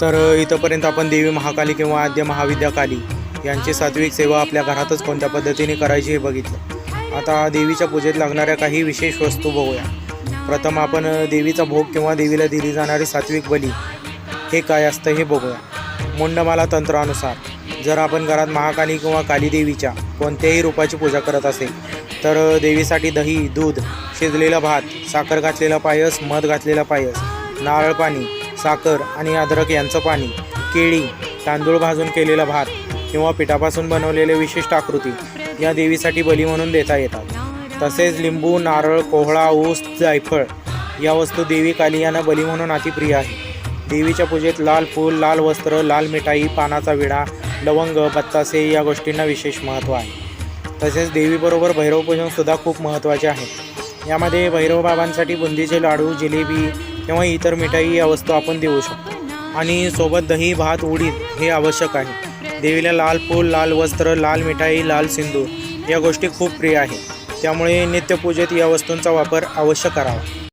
तर इथंपर्यंत आपण देवी महाकाली किंवा आद्य महाविद्या काली यांची सात्विक सेवा आपल्या घरातच कोणत्या पद्धतीने करायची हे बघितलं। आता देवीच्या पूजेत लागणाऱ्या काही विशेष वस्तू बघूया। प्रथम आपण देवीचा भोग किंवा देवीला दिली जाणारी सात्विक बली हे काय असतं हे बघूया। मुंडमाला तंत्रानुसार जर आपण घरात महाकाली किंवा काली देवीच्या कोणत्याही रूपाची पूजा करत असेल तर देवीसाठी दही, दूध, शिजलेला भात, साखर घातलेला पायस, मध घातलेला पायस, नारळ पाणी, साखर आणि अद्रक यांचं पाणी, केळी, तांदूळ भाजून केलेला भात किंवा पिठापासून बनवलेले विशिष्ट आकृती या देवीसाठी बली म्हणून देता येतात। तसेच लिंबू, नारळ, कोहळा, ऊस, जायफळ या वस्तू देवी काली यांना बली म्हणून अतिप्रिय आहे। देवीच्या पूजेत लाल फूल, लाल वस्त्र, लाल मिठाई, पानाचा विडा, लवंग, बत्तासे या गोष्टींना विशेष महत्त्व आहे। तसेच देवीबरोबर भैरव पूजन सुद्धा खूप महत्त्वाचे आहे। यामध्ये भैरव बाबांसाठी बुंदीचे लाडू, जिलेबी किंवा इतर मिठाई या वस्तू आपण देऊ शकतो आणि सोबत दही, भात, उडीद हे आवश्यक आहे। देवीला लाल फूल, लाल वस्त्र, लाल मिठाई, लाल सिंदूर या गोष्टी खूप प्रिय आहेत, त्यामुळे नित्यपूजेत या वस्तूंचा वापर अवश्य करावा।